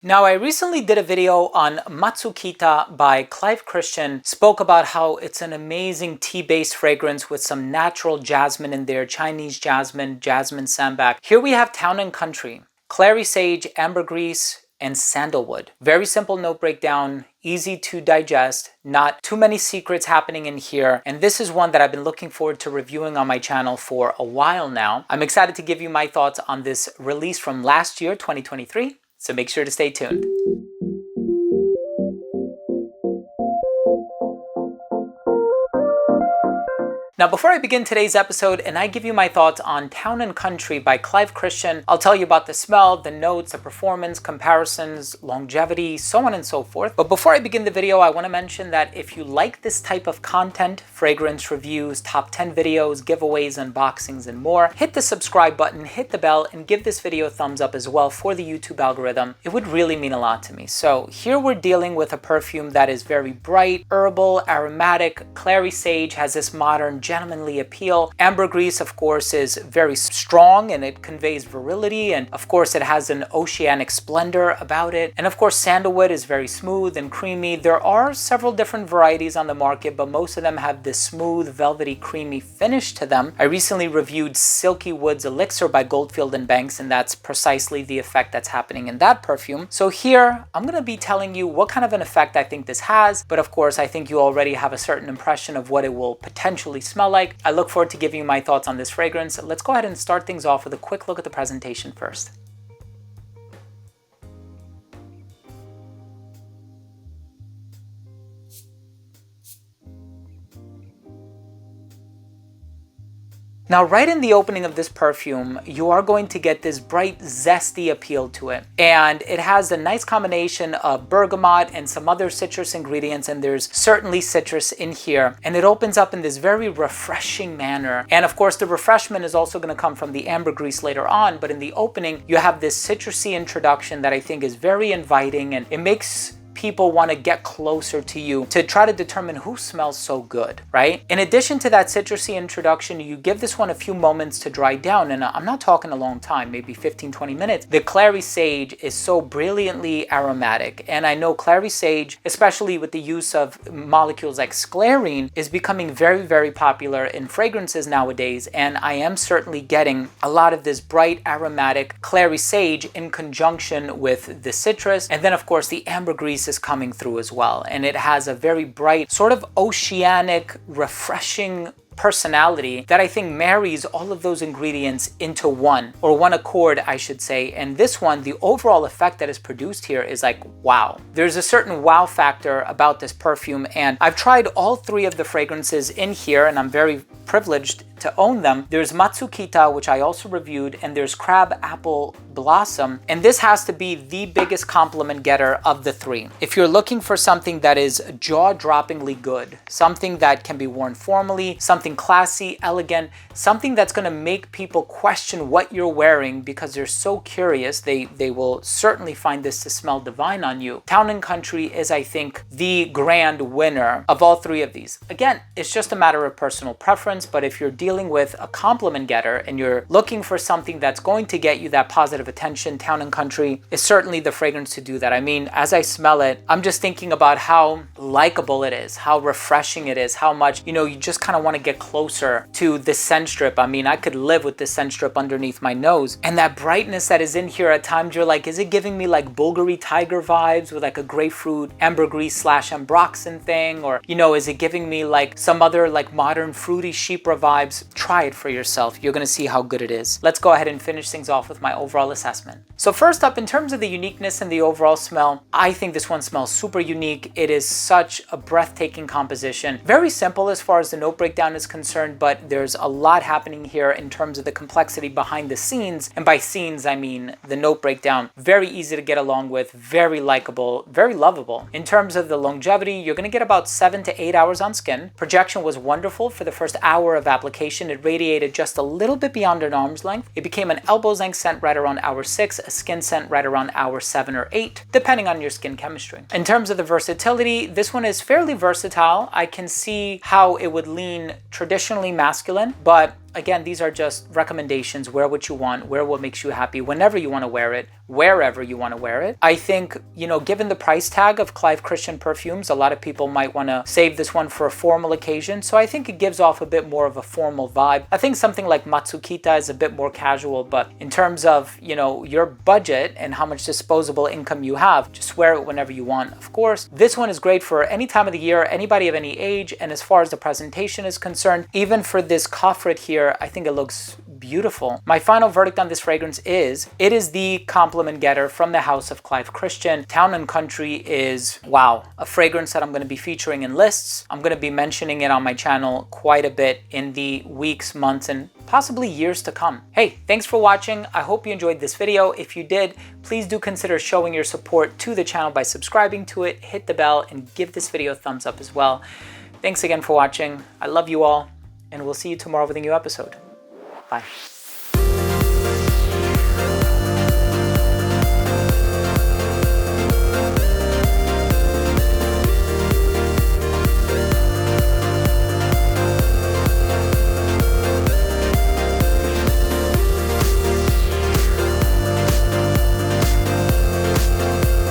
Now, I recently did a video on Matsukita by Clive, spoke about how it's an amazing tea-based fragrance with some natural jasmine in there, Chinese jasmine, jasmine sambac. Here we have Town and Country, clary sage, ambergris, and sandalwood. Very simple note breakdown, easy to digest, not too many secrets happening in here. And this is one that I've been looking forward to reviewing on my channel for a while now. I'm excited to give you my thoughts on this release from last year, 2023. So make sure to stay tuned. Now, before I begin today's episode and I give you my thoughts on Town and Country by Clive, I'll tell you about the smell, the notes, the performance, comparisons, longevity, so on and so forth. But before I begin the video, I want to mention that if you like this type of content, fragrance reviews, top 10 videos, giveaways, unboxings, and more, hit the subscribe button, hit the bell, and give this video a thumbs up as well for the YouTube algorithm. It would really mean a lot to me. So here we're dealing with a perfume that is very bright, herbal, aromatic. Clary sage has this modern, gentlemanly appeal. Ambergris, of course, is very strong and it conveys virility, and of course it has an oceanic splendor about it. And of course sandalwood is very smooth and creamy. There are several different varieties on the market, but most of them have this smooth, velvety, creamy finish to them. I recently reviewed Silky Woods Elixir by Goldfield and Banks, and that's precisely the effect that's happening in that perfume. So here I'm going to be telling you what kind of an effect I think this has, but of course I think you already have a certain impression of what it will potentially smell like. I look forward to giving you my thoughts on this fragrance. Let's go ahead and start things off with a quick look at the presentation first. Now, right in the opening of this perfume, you are going to get this bright, zesty appeal to it. And it has a nice combination of bergamot and some other citrus ingredients, and there's certainly citrus in here. And it opens up in this very refreshing manner. And of course, the refreshment is also going to come from the ambergris later on, but in the opening, you have this citrusy introduction that I think is very inviting, and it makes people want to get closer to you to try to determine who smells so good, right? In addition to that citrusy introduction, you give this one a few moments to dry down, and I'm not talking a long time, maybe 15-20 minutes. The clary sage is so brilliantly aromatic, and I know clary sage, especially with the use of molecules like sclarine, is becoming very, very popular in fragrances nowadays, and I am certainly getting a lot of this bright aromatic clary sage in conjunction with the citrus, and then of course the ambergris is coming through as well, and it has a very bright, sort of oceanic, refreshing personality that I think marries all of those ingredients into one, or one accord, I should say. And this one, the overall effect that is produced here is like, wow. There's a certain wow factor about this perfume, and I've tried all three of the fragrances in here, and I'm very privileged to own them. There's Matsukita, which I also reviewed, and there's Crab Apple Blossom, and this has to be the biggest compliment getter of the three. If you're looking for something that is jaw-droppingly good, something that can be worn formally, something classy, elegant, something that's going to make people question what you're wearing because they're so curious, they will certainly find this to smell divine on you. Town and Country is, I think, the grand winner of all three of these. Again, it's just a matter of personal preference, but if you're dealing with a compliment getter and you're looking for something that's going to get you that positive attention, Town and Country is certainly the fragrance to do that. I mean, as I smell it, I'm just thinking about how likable it is, how refreshing it is, how much, you just kind of want to get closer to this scent strip. I mean, I could live with this scent strip underneath my nose. And that brightness that is in here, at times you're like, is it giving me like Bulgari Tiger vibes with like a grapefruit ambergris / ambroxan thing? Or, is it giving me like some other like modern fruity chypre vibes? Try it for yourself. You're going to see how good it is. Let's go ahead and finish things off with my overall assessment. So first up, in terms of the uniqueness and the overall smell, I think this one smells super unique. It is such a breathtaking composition. Very simple as far as the note breakdown is concerned, but there's a lot happening here in terms of the complexity behind the scenes. And by scenes, I mean the note breakdown. Very easy to get along with, very likable, very lovable. In terms of the longevity, you're going to get about 7 to 8 hours on skin. Projection was wonderful for the first hour of application. It radiated just a little bit beyond an arm's length. It became an elbow's length scent right around hour 6, a skin scent right around hour 7 or 8, depending on your skin chemistry. In terms of the versatility, this one is fairly versatile. I can see how it would lean traditionally masculine, but again, these are just recommendations. Wear what you want, wear what makes you happy, whenever you want to wear it, wherever you want to wear it. I think, you know, given the price tag of Clive Christian perfumes, a lot of people might want to save this one for a formal occasion. So I think it gives off a bit more of a formal vibe. I think something like Matsukita is a bit more casual, but in terms of, you know, your budget and how much disposable income you have, just wear it whenever you want, of course. This one is great for any time of the year, anybody of any age. And as far as the presentation is concerned, even for this coffret here, I think it looks beautiful. My final verdict on this fragrance is, it is the compliment getter from the house of Clive Christian. Town and Country is, wow, a fragrance that I'm going to be featuring in lists. I'm going to be mentioning it on my channel quite a bit in the weeks, months, and possibly years to come. Hey, thanks for watching. I hope you enjoyed this video. If you did, please do consider showing your support to the channel by subscribing to it, hit the bell, and give this video a thumbs up as well. Thanks again for watching. I love you all, and we'll see you tomorrow with a new episode. Bye.